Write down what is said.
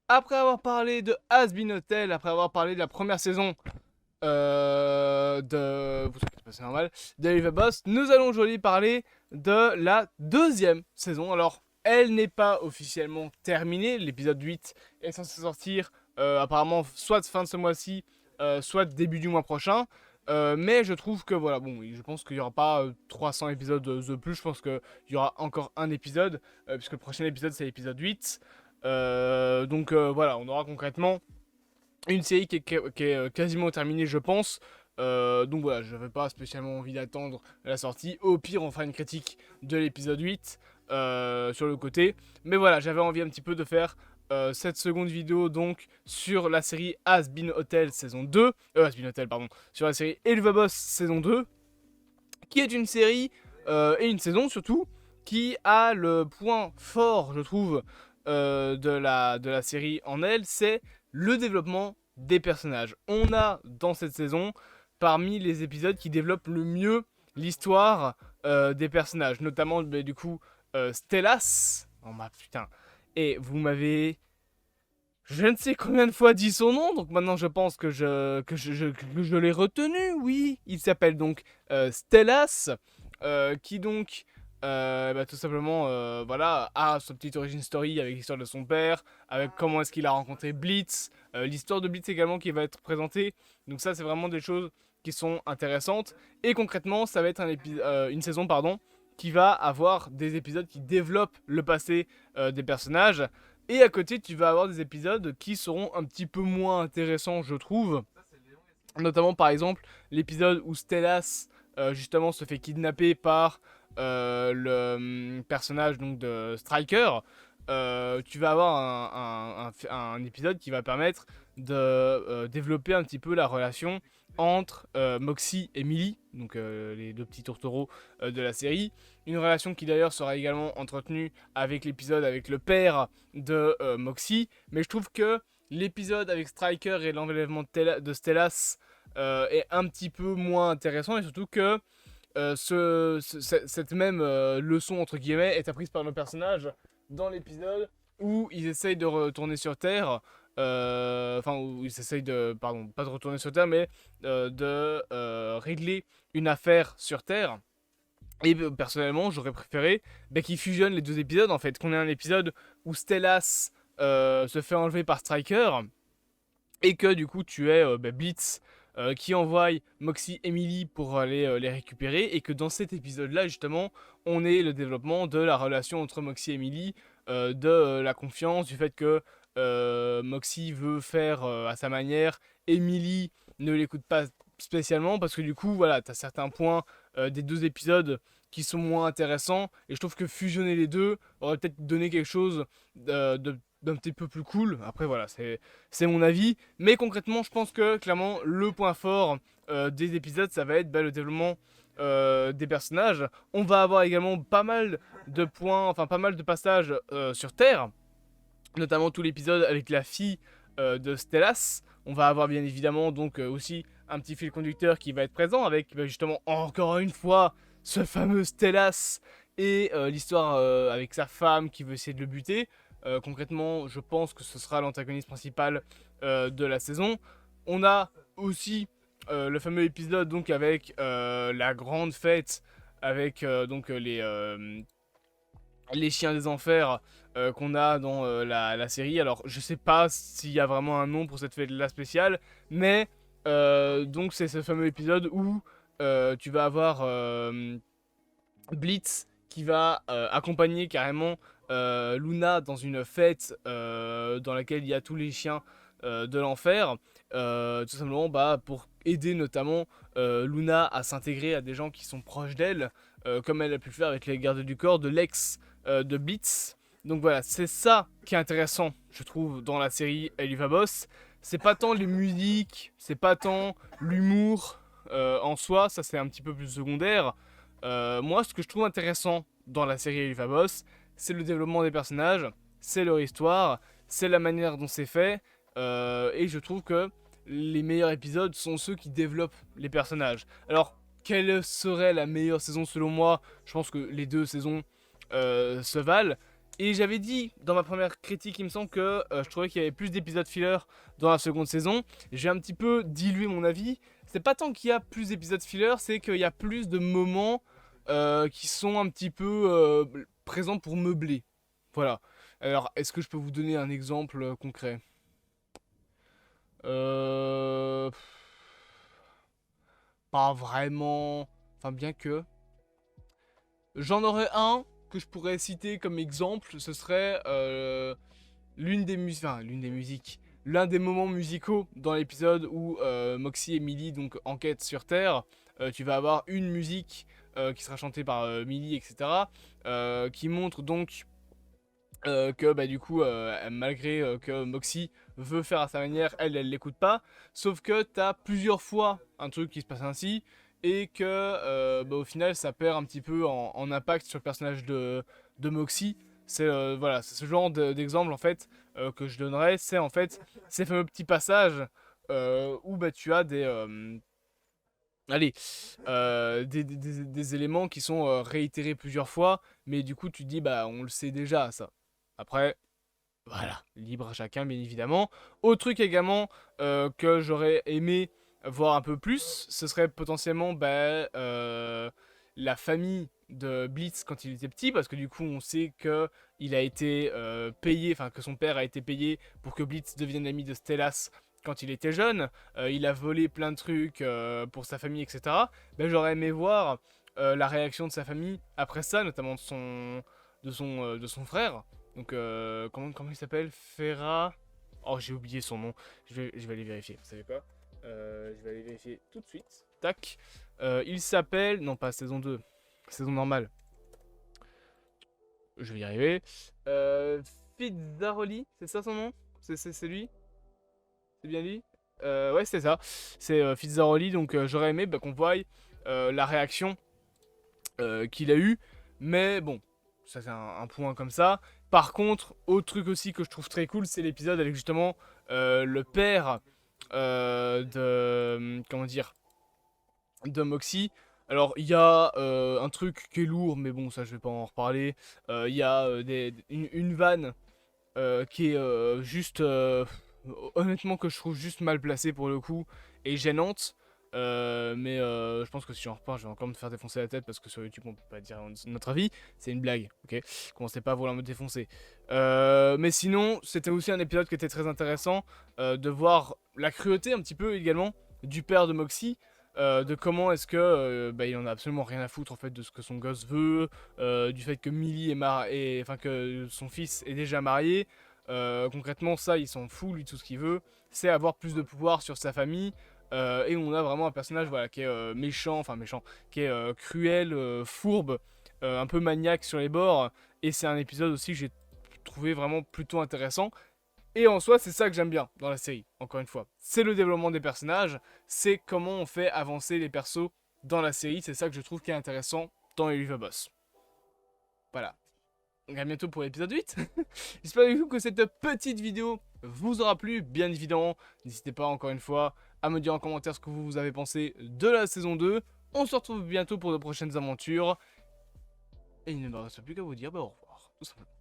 Après avoir parlé de Has-Been Hotel, après avoir parlé de la première saison de... C'est normal, de Live Boss, nous allons aujourd'hui parler de la deuxième saison. Alors, elle n'est pas officiellement terminée, l'épisode 8 est censé sortir apparemment soit fin de ce mois-ci, soit début du mois prochain. Mais je trouve que voilà, bon, je pense qu'il n'y aura pas 300 épisodes de plus, je pense qu'il y aura encore un épisode, puisque le prochain épisode c'est l'épisode 8. Donc voilà, on aura concrètement une série qui est quasiment terminée, je pense. Donc voilà, je n'avais pas spécialement envie d'attendre la sortie. Au pire, on fera une critique de l'épisode 8 sur le côté. Mais voilà, j'avais envie un petit peu de faire cette seconde vidéo donc sur la série Has-Been Hotel saison 2. Has-Been Hotel, pardon. Sur la série Elva saison 2. Qui est une série et une saison surtout qui a le point fort, je trouve, de la série en elle, c'est le développement des personnages. On a dans cette saison parmi les épisodes qui développent le mieux l'histoire des personnages, notamment du coup Stellas. Oh ma putain. Et vous m'avez je ne sais combien de fois dit son nom, donc maintenant je pense que je l'ai retenu, oui. Il s'appelle donc Stellas, qui donc, tout simplement, voilà, a sa petite origin story avec l'histoire de son père, avec comment est-ce qu'il a rencontré Blitz, l'histoire de Blitz également qui va être présentée. Donc ça, c'est vraiment des choses qui sont intéressantes. Et concrètement, ça va être une saison, pardon, qui va avoir des épisodes qui développent le passé des personnages. Et à côté, tu vas avoir des épisodes qui seront un petit peu moins intéressants, je trouve. Notamment, par exemple, l'épisode où Stellas, justement, se fait kidnapper par le personnage donc, de Striker. Tu vas avoir un épisode qui va permettre de développer un petit peu la relation entre Moxie et Millie, donc les deux petits tourtereaux de la série. Une relation qui d'ailleurs sera également entretenue avec l'épisode avec le père de Moxie. Mais je trouve que l'épisode avec Striker et l'enlèvement de Stellas est un petit peu moins intéressant. Et surtout que cette même leçon entre guillemets est apprise par nos personnages dans l'épisode où ils essayent de retourner sur Terre. Enfin, où ils essayent de, pardon, pas de retourner sur Terre, mais de régler une affaire sur Terre. Et personnellement, j'aurais préféré qu'ils fusionnent les deux épisodes, en fait. Qu'on ait un épisode où Stellas se fait enlever par Striker, et que du coup tu es Blitz qui envoie Moxie et Emily pour aller les récupérer, et que dans cet épisode là justement on ait le développement de la relation entre Moxie et Emily, de la confiance, du fait que Moxie veut faire à sa manière, Emily ne l'écoute pas spécialement parce que du coup voilà t'as certains points des deux épisodes qui sont moins intéressants, et je trouve que fusionner les deux aurait peut-être donné quelque chose d'un petit peu plus cool. Après voilà, c'est mon avis. Mais concrètement, je pense que clairement, le point fort des épisodes, ça va être le développement des personnages. On va avoir également pas mal de points, enfin pas mal de passages sur Terre, notamment tout l'épisode avec la fille de Stellas. On va avoir bien évidemment donc aussi un petit fil conducteur qui va être présent avec justement encore une fois ce fameux Stellas et l'histoire avec sa femme qui veut essayer de le buter. Concrètement, je pense que ce sera l'antagoniste principal de la saison. On a aussi le fameux épisode donc avec la grande fête avec donc les chiens des enfers qu'on a dans la série. Alors, je sais pas s'il y a vraiment un nom pour cette fête-là spéciale, mais donc c'est ce fameux épisode où tu vas avoir Blitz qui va accompagner carrément Luna dans une fête dans laquelle il y a tous les chiens de l'enfer, tout simplement pour aider notamment Luna à s'intégrer à des gens qui sont proches d'elle, comme elle a pu le faire avec les gardes du corps de l'ex de Blitz. Donc voilà, c'est ça qui est intéressant, je trouve, dans la série Eliva Boss. C'est pas tant les musiques, c'est pas tant l'humour en soi, ça c'est un petit peu plus secondaire. Moi, ce que je trouve intéressant dans la série Eliva Boss, c'est le développement des personnages, c'est leur histoire, c'est la manière dont c'est fait, et je trouve que les meilleurs épisodes sont ceux qui développent les personnages. Alors, quelle serait la meilleure saison selon moi? Je pense que les deux saisons se valent, Et j'avais dit dans ma première critique, il me semble que je trouvais qu'il y avait plus d'épisodes filler dans la seconde saison. J'ai un petit peu dilué mon avis. C'est pas tant qu'il y a plus d'épisodes filler, c'est qu'il y a plus de moments qui sont un petit peu présents pour meubler. Voilà. Alors, est-ce que je peux vous donner un exemple concret? euh... Pas vraiment. Enfin, bien que. J'en aurais un que je pourrais citer comme exemple. Ce serait l'une des musiques. Enfin, l'une des musiques. L'un des moments musicaux dans l'épisode où Moxie et Millie donc enquêtent sur Terre. Tu vas avoir une musique qui sera chantée par Millie, etc. Qui montre donc que bah, du coup, malgré que Moxie veut faire à sa manière, elle l'écoute pas. Sauf que t'as plusieurs fois un truc qui se passe ainsi et que bah, au final ça perd un petit peu en impact sur le personnage de Moxie. C'est voilà, c'est ce genre d'exemple en fait que je donnerais. C'est en fait ces fameux petits passages où bah, tu as allez, des éléments qui sont réitérés plusieurs fois, mais du coup tu te dis bah on le sait déjà ça. Après, voilà, libre à chacun, bien évidemment. Autre truc également que j'aurais aimé voir un peu plus, ce serait potentiellement bah, la famille de Blitz quand il était petit, parce que du coup on sait que il a été payé, enfin que son père a été payé pour que Blitz devienne l'ami de Stellas quand il était jeune. Il a volé plein de trucs pour sa famille, etc. Ben, j'aurais aimé voir la réaction de sa famille après ça, notamment de son frère. Donc, comment il s'appelle? Ferra. Oh, j'ai oublié son nom. Je vais aller vérifier. Vous savez quoi? Je vais aller vérifier tout de suite. Tac. Il s'appelle. Non, pas saison 2. Saison normale. Je vais y arriver. Fitzaroli, c'est ça son nom? C'est lui? C'est bien lui? Ouais, c'est ça. C'est Fitzaroli. Donc, j'aurais aimé bah, qu'on voie la réaction qu'il a eue. Mais bon, ça c'est un point comme ça. Par contre, autre truc aussi que je trouve très cool, c'est l'épisode avec justement le père de comment dire de Moxie. Alors il y a un truc qui est lourd, mais bon ça je vais pas en reparler. Il y a une vanne qui est juste honnêtement que je trouve juste mal placée pour le coup et gênante. Mais je pense que si j'en reparle, je vais encore me faire défoncer la tête parce que sur YouTube on peut pas dire notre avis. C'est une blague, ok? Commencez pas à vouloir me défoncer. Mais sinon, c'était aussi un épisode qui était très intéressant de voir la cruauté un petit peu également du père de Moxie. De comment est-ce que bah, il en a absolument rien à foutre en fait de ce que son gosse veut, du fait que Millie enfin que son fils est déjà marié. Concrètement, ça, il s'en fout, lui, tout ce qu'il veut, c'est avoir plus de pouvoir sur sa famille. Et on a vraiment un personnage voilà, qui est méchant, qui est cruel, fourbe, un peu maniaque sur les bords. Et c'est un épisode aussi que j'ai trouvé vraiment plutôt intéressant. Et en soi, c'est ça que j'aime bien dans la série, encore une fois. C'est le développement des personnages, c'est comment on fait avancer les persos dans la série. C'est ça que je trouve qui est intéressant dans Elite Boss. Voilà. Donc à bientôt pour l'épisode 8. J'espère du coup que cette petite vidéo vous aura plu, bien évidemment. N'hésitez pas encore une fois à me dire en commentaire ce que vous avez pensé de la saison 2. On se retrouve bientôt pour de prochaines aventures. Et il ne me reste plus qu'à vous dire au revoir, tout simplement.